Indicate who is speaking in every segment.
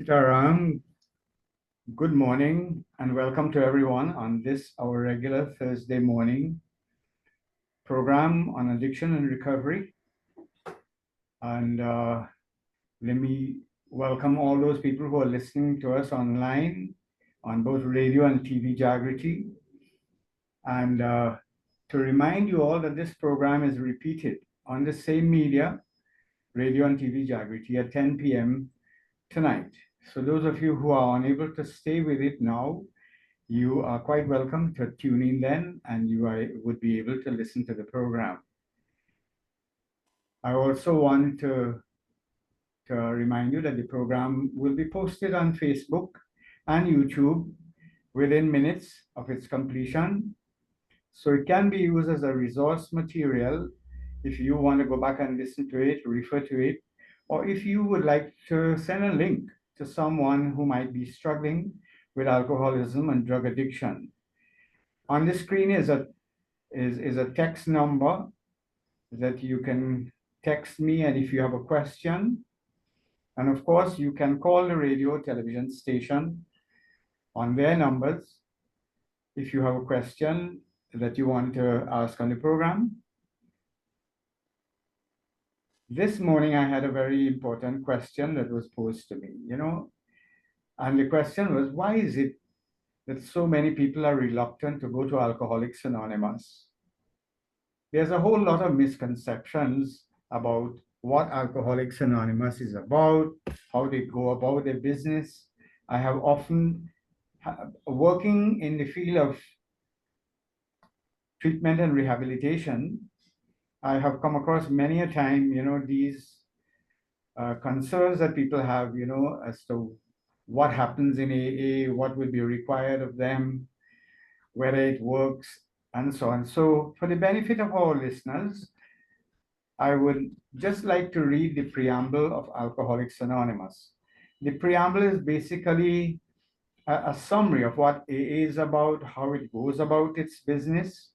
Speaker 1: Sitaram, good morning and welcome to everyone on this, our regular Thursday morning program on addiction and recovery. And let me welcome all those people who are listening to us online on both radio and TV Jagriti. And to remind you all that this program is repeated on the same media, radio and TV Jagriti at 10 p.m. tonight. So those of you who are unable to stay with it now, you are quite welcome to tune in then, and would be able to listen to the program. I also want to remind you that the program will be posted on Facebook and YouTube within minutes of its completion. So it can be used as a resource material if you want to go back and listen to it, refer to it, or if you would like to send a link to someone who might be struggling with alcoholism and drug addiction. On the screen is a text number that you can text me, and if you have a question, and of course you can call the radio television station on their numbers if you have a question that you want to ask on the program. This morning I had a very important question that was posed to me, and the question was, why is it that so many people are reluctant to go to Alcoholics Anonymous? There's a whole lot of misconceptions about what Alcoholics Anonymous is about, how they go about their business. I have often, working in the field of treatment and rehabilitation, I have come across many a time, these concerns that people have, as to what happens in AA, what will be required of them, whether it works, and so on. So for the benefit of our listeners, I would just like to read the preamble of Alcoholics Anonymous. The preamble is basically a summary of what AA is about, how it goes about its business,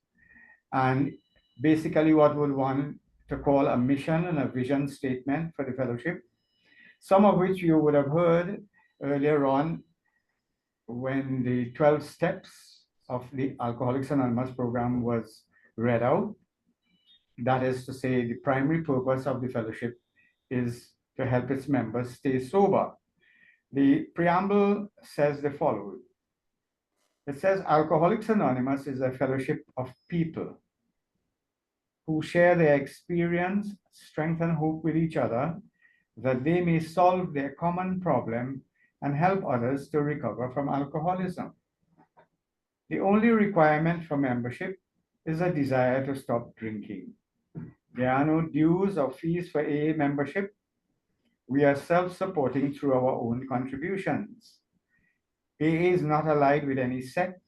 Speaker 1: and basically what would want to call a mission and a vision statement for the fellowship, some of which you would have heard earlier on when the 12 steps of the Alcoholics Anonymous program was read out. That is to say, the primary purpose of the fellowship is to help its members stay sober. The preamble says the following. It says, Alcoholics Anonymous is a fellowship of people who share their experience, strength, and hope with each other, that they may solve their common problem and help others to recover from alcoholism. The only requirement for membership is a desire to stop drinking. There are no dues or fees for AA membership. We are self-supporting through our own contributions. AA is not allied with any sect,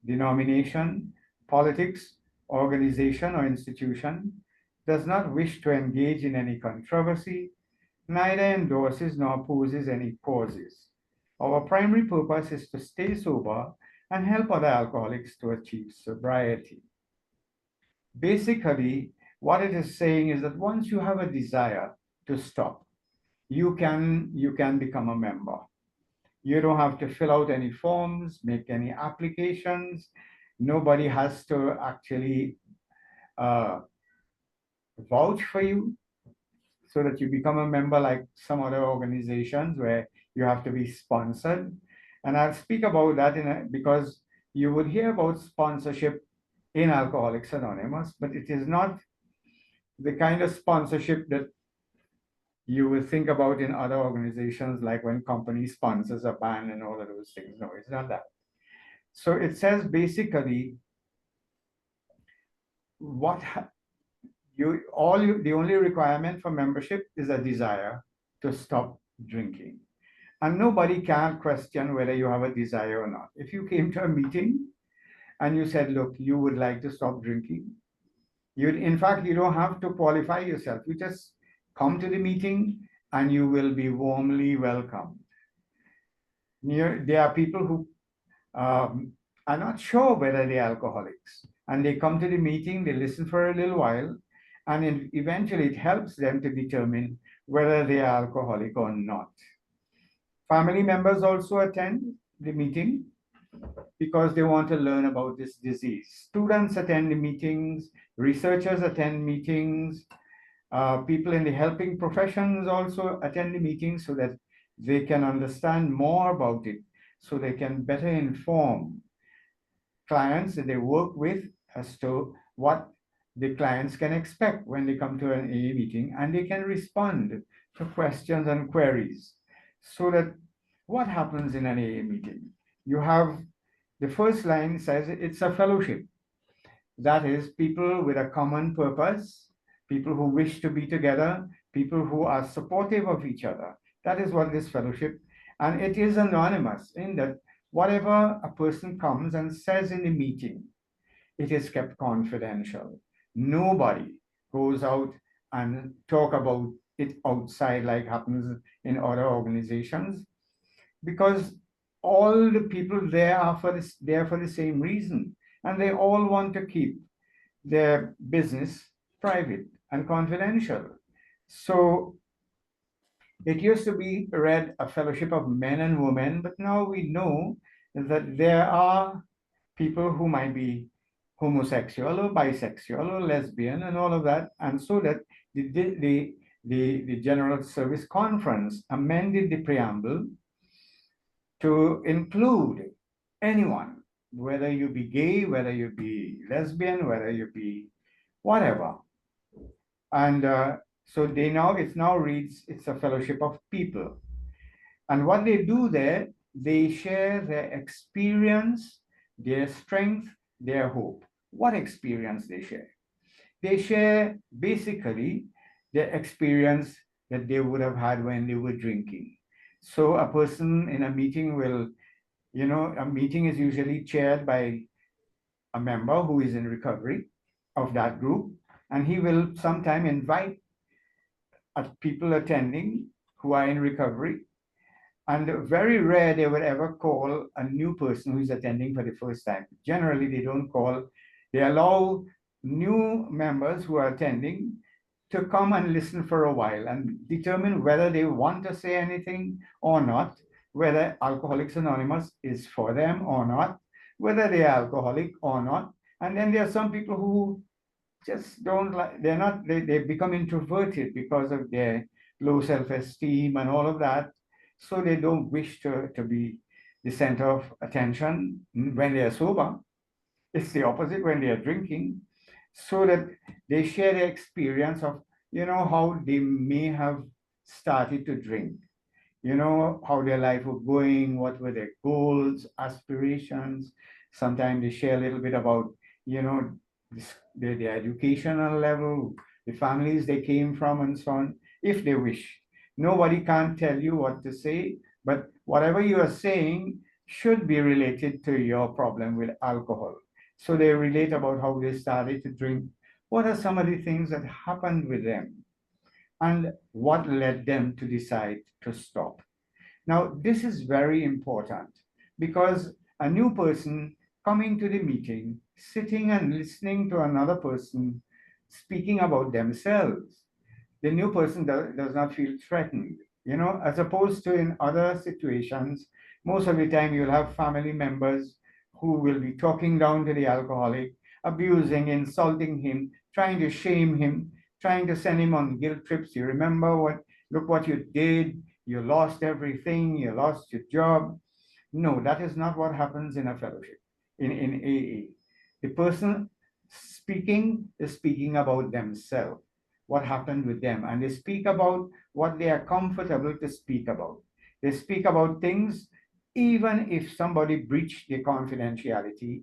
Speaker 1: denomination, politics, organization, or institution, does not wish to engage in any controversy, neither endorses nor opposes any causes. Our primary purpose is to stay sober and help other alcoholics to achieve sobriety. Basically, what it is saying is that once you have a desire to stop, you can become a member. You don't have to fill out any forms, make any applications. Nobody has to actually vouch for you so that you become a member like some other organizations where you have to be sponsored. And I'll speak about that because you would hear about sponsorship in Alcoholics Anonymous, but it is not the kind of sponsorship that you would think about in other organizations, like when company sponsors a band and all of those things. No, it's not that. So it says basically the only requirement for membership is a desire to stop drinking. And nobody can question whether you have a desire or not. If you came to a meeting and you said, look, you would like to stop drinking, in fact, you don't have to qualify yourself. You just come to the meeting and you will be warmly welcomed. There are people who are not sure whether they're alcoholics, and they come to the meeting, they listen for a little while, and eventually it helps them to determine whether they are alcoholic or not. Family members also attend the meeting because they want to learn about this disease. Students attend the meetings, researchers attend meetings, people in the helping professions also attend the meetings so that they can understand more about it, so they can better inform clients that they work with as to what the clients can expect when they come to an AA meeting, and they can respond to questions and queries. So that what happens in an AA meeting? You have the first line says it's a fellowship. That is, people with a common purpose, people who wish to be together, people who are supportive of each other. That is what this fellowship, and it is anonymous in that whatever a person comes and says in the meeting, it is kept confidential. Nobody goes out and talk about it outside like happens in other organizations, because all the people there are there for the same reason, and they all want to keep their business private and confidential. So it used to be read a fellowship of men and women, but now we know that there are people who might be homosexual or bisexual or lesbian and all of that. And so that the General Service Conference amended the preamble to include anyone, whether you be gay, whether you be lesbian, whether you be whatever. And so it's now reads, it's a fellowship of people. And what they do there, they share their experience, their strength, their hope. What experience they share? They share basically their experience that they would have had when they were drinking. So a person in a meeting will, a meeting is usually chaired by a member who is in recovery of that group, and he will sometime invite people attending who are in recovery. And very rare they would ever call a new person who's attending for the first time. Generally, they don't call, they allow new members who are attending to come and listen for a while and determine whether they want to say anything or not, whether Alcoholics Anonymous is for them or not, whether they are alcoholic or not. And then there are some people who just don't like, they become introverted because of their low self-esteem and all of that. So they don't wish to be the center of attention when they are sober. It's the opposite when they are drinking. So that they share their experience of, how they may have started to drink, how their life was going, what were their goals, aspirations. Sometimes they share a little bit about, their educational level, the families they came from, and so on, if they wish. Nobody can't tell you what to say, but whatever you are saying should be related to your problem with alcohol. So they relate about how they started to drink. What are some of the things that happened with them? And what led them to decide to stop? Now, this is very important because a new person coming to the meeting, sitting and listening to another person speaking about themselves, the new person does not feel threatened, as opposed to in other situations. Most of the time, you'll have family members who will be talking down to the alcoholic, abusing, insulting him, trying to shame him, trying to send him on guilt trips. You remember look what you did, you lost everything, you lost your job. No, that is not what happens in a fellowship, in AA. The person speaking is speaking about themselves, what happened with them, and they speak about what they are comfortable to speak about. They speak about things, even if somebody breached their confidentiality,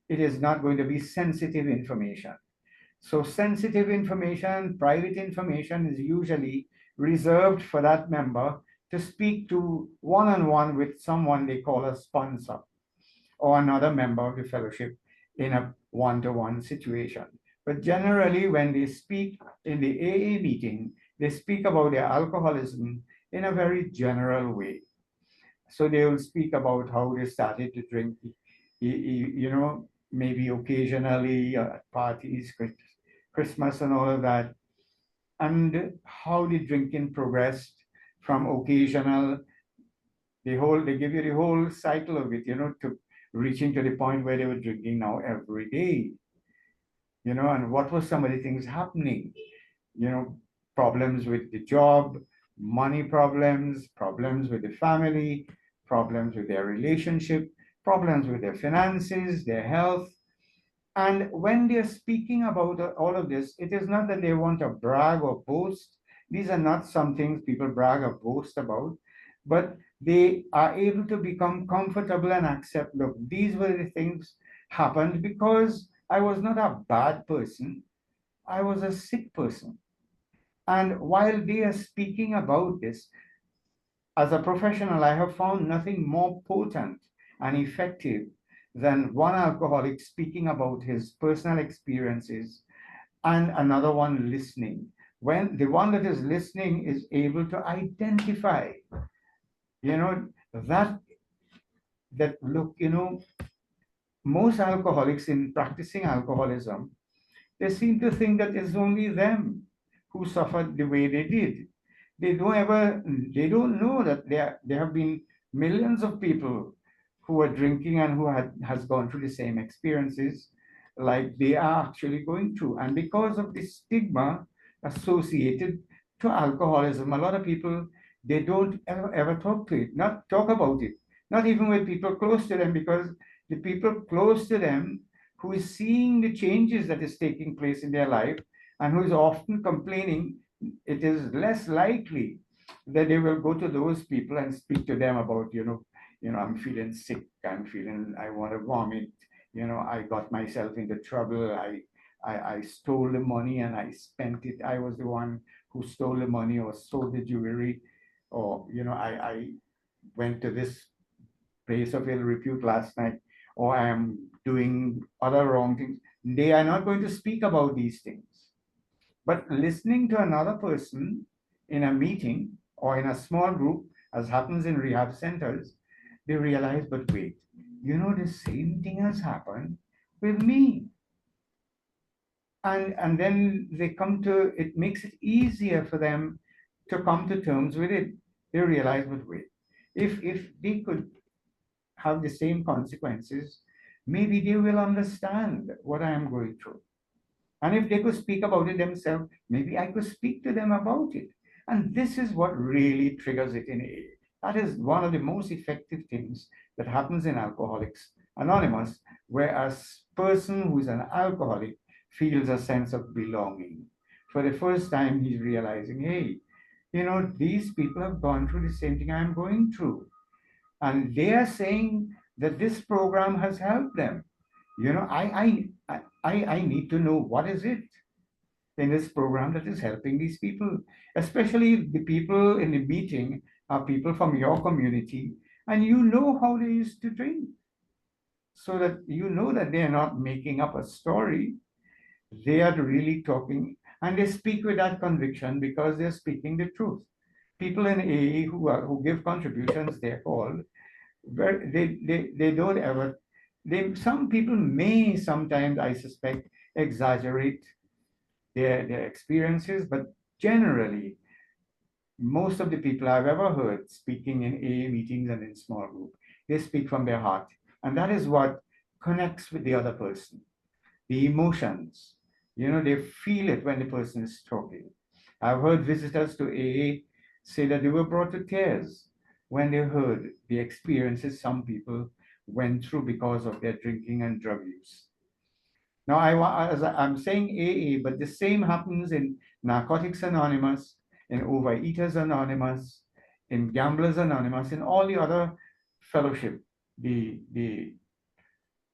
Speaker 1: it is not going to be sensitive information. So sensitive information, private information is usually reserved for that member to speak to one-on-one with someone they call a sponsor or another member of the fellowship in a one-to-one situation. But generally, when they speak in the AA meeting, they speak about their alcoholism in a very general way. So they will speak about how they started to drink, maybe occasionally at parties, Christmas and all of that, and how the drinking progressed from occasional They give you the whole cycle of it, to reaching to the point where they were drinking now every day, and what were some of the things happening? you know, Problems with the job, money problems, problems with the family, problems with their relationship, problems with their finances, their health. And when they're speaking about all of this, it is not that they want to brag or boast. These are not some things people brag or boast about, but they are able to become comfortable and accept, look, these were the things happened because I was not a bad person, I was a sick person. And while they are speaking about this, as a professional, I have found nothing more potent and effective than one alcoholic speaking about his personal experiences and another one listening. When the one that is listening is able to identify, you know, that look, most alcoholics in practicing alcoholism, they seem to think that it's only them who suffered the way they did. They don't know that there have been millions of people who are drinking and has gone through the same experiences like they are actually going through. And because of the stigma associated to alcoholism, a lot of people, they don't ever talk to it, not talk about it, not even with people close to them, because the people close to them who is seeing the changes that is taking place in their life and who is often complaining, it is less likely that they will go to those people and speak to them about, I'm feeling sick, I want to vomit, I got myself into trouble, I stole the money and I spent it. I was the one who stole the money or stole the jewelry, or, I went to this place of ill repute last night, or I am doing other wrong things. They are not going to speak about these things. But listening to another person in a meeting or in a small group, as happens in rehab centers, they realize, but wait, the same thing has happened with me. And then they come to, it makes it easier for them to come to terms with it. They realize, but wait, if they could have the same consequences, maybe they will understand what I am going through. And if they could speak about it themselves, maybe I could speak to them about it. And this is what really triggers it in AA. That is one of the most effective things that happens in Alcoholics Anonymous, where a person who's an alcoholic feels a sense of belonging. For the first time, he's realizing, hey, these people have gone through the same thing I'm going through. And they are saying that this program has helped them. I need to know what is it in this program that is helping these people, especially the people in the meeting are people from your community, and you know how they used to drink, so that you know that they are not making up a story. They are really talking, and they speak with that conviction because they're speaking the truth. People in AA who give contributions, they're called, where they don't ever, some people may sometimes, I suspect, exaggerate their experiences, but generally, most of the people I've ever heard speaking in AA meetings and in small group, they speak from their heart. And that is what connects with the other person. The emotions, they feel it when the person is talking. I've heard visitors to AA say that they were brought to tears when they heard the experiences some people went through because of their drinking and drug use. Now, as I'm saying AA, but the same happens in Narcotics Anonymous, in Overeaters Anonymous, in Gamblers Anonymous, in all the other fellowship, the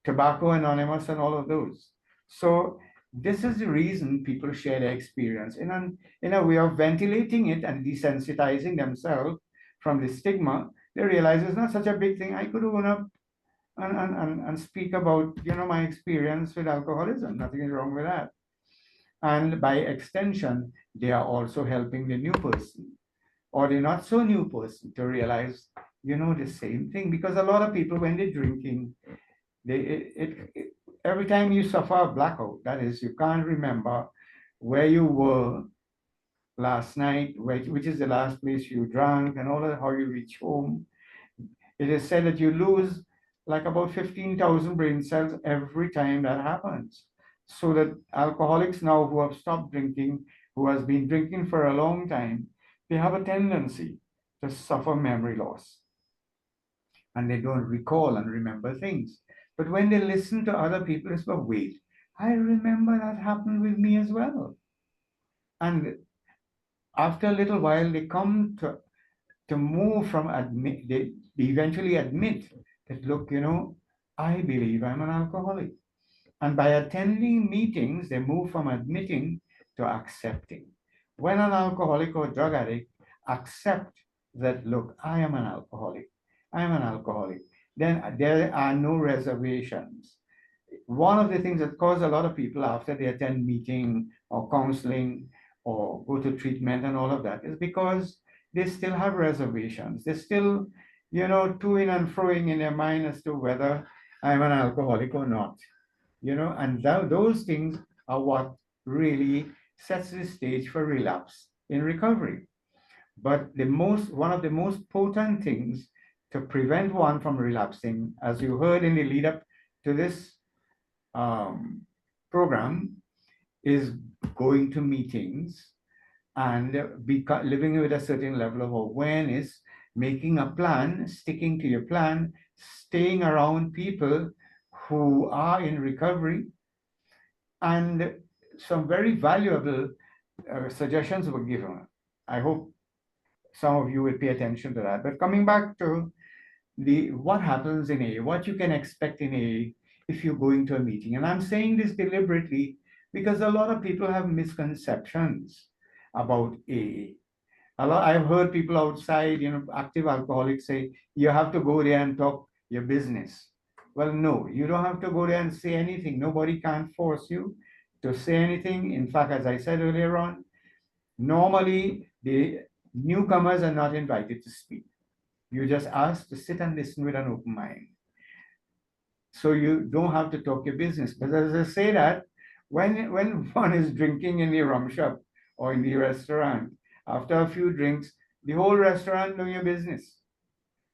Speaker 1: Tobacco Anonymous, and all of those. So this is the reason people share their experience in a way of ventilating it and desensitizing themselves from the stigma. They realize it's not such a big thing. I could open up and speak about my experience with alcoholism. Nothing is wrong with that. And by extension, they are also helping the new person or the not so new person to realize the same thing. Because a lot of people, when they're drinking, every time you suffer a blackout, that is, you can't remember where you were last night, which is the last place you drank, and all that, how you reach home. It is said that you lose like about 15,000 brain cells every time that happens. So that alcoholics now who have stopped drinking, who has been drinking for a long time, they have a tendency to suffer memory loss and they don't recall and remember things. But when they listen to other people, it's like, wait, I remember that happened with me as well. And after a little while, they come to move from admit, they eventually admit that, look, I believe I'm an alcoholic. And by attending meetings, they move from admitting to accepting. When an alcoholic or drug addict accept that, look, I am an alcoholic, I'm an alcoholic, then there are no reservations. One of the things that cause a lot of people after they attend meeting or counseling or go to treatment and all of that is because they still have reservations. They're still, toing and froing in their mind as to whether I'm an alcoholic or not. And those things are what really sets the stage for relapse in recovery. But one of the most potent things to prevent one from relapsing, as you heard in the lead up to this um, program, is going to meetings and living with a certain level of awareness, making a plan, sticking to your plan, staying around people who are in recovery, and some very valuable suggestions were given. I hope some of you will pay attention to that. But coming back to the what happens in A, what you can expect in A if you're going to a meeting. And I'm saying this deliberately because a lot of people have misconceptions about AA. I've heard people outside, active alcoholics say, you have to go there and talk your business. Well, no, you don't have to go there and say anything. Nobody can force you to say anything. In fact, as I said earlier on, normally the newcomers are not invited to speak. You just asked to sit and listen with an open mind. So you don't have to talk your business. But as I say that, when one is drinking in the rum shop or in the restaurant, after a few drinks, the whole restaurant know your business.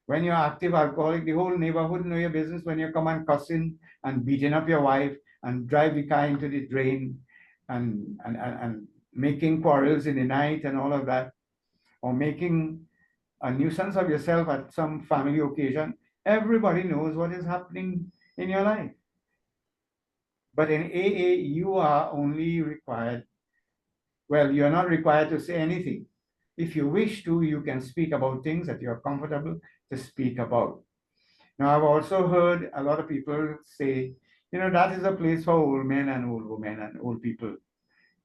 Speaker 1: When you're active alcoholic, the whole neighborhood know your business. When you come and cussing and beating up your wife and drive the car into the drain and making quarrels in the night and all of that, or making a nuisance of yourself at some family occasion, everybody knows what is happening in your life. But in AA, you are only required, well, you're not required to say anything. If you wish to, you can speak about things that you're comfortable to speak about. Now, I've also heard a lot of people say, that is a place for old men and old women and old people.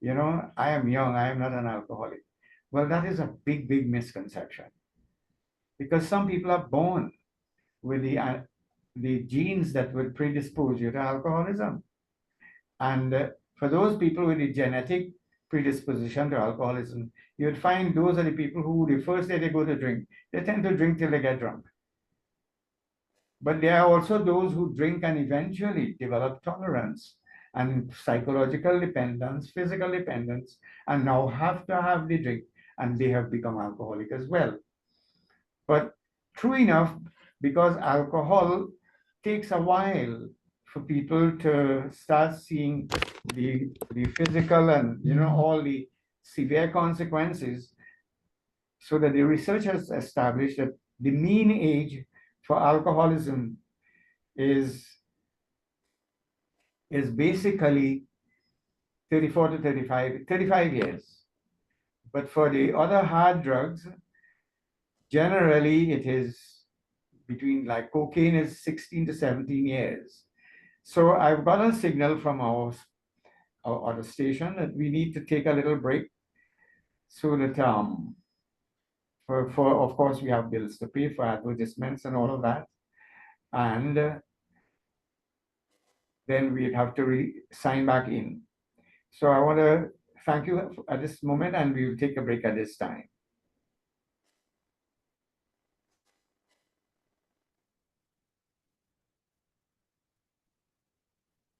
Speaker 1: I am young, I am not an alcoholic. Well, that is a big, big misconception because some people are born with the genes that would predispose you to alcoholism. And for those people with the genetic predisposition to alcoholism, you'd find those are the people who, the first day they go to drink, they tend to drink till they get drunk. But there are also those who drink and eventually develop tolerance and psychological dependence, physical dependence, and now have to have the drink, and they have become alcoholic as well. But true enough, because alcohol takes a while for people to start seeing the physical and all the severe consequences, so that the research has established that the mean age for alcoholism is basically 34 to 35 years. But for the other hard drugs, generally it is between, like cocaine is 16 to 17 years. So I've got a signal from our other station that we need to take a little break so that for of course we have bills to pay for advertisements and all of that. And then we'd have to sign back in. So I want to thank you at this moment, and we will take a break at this time.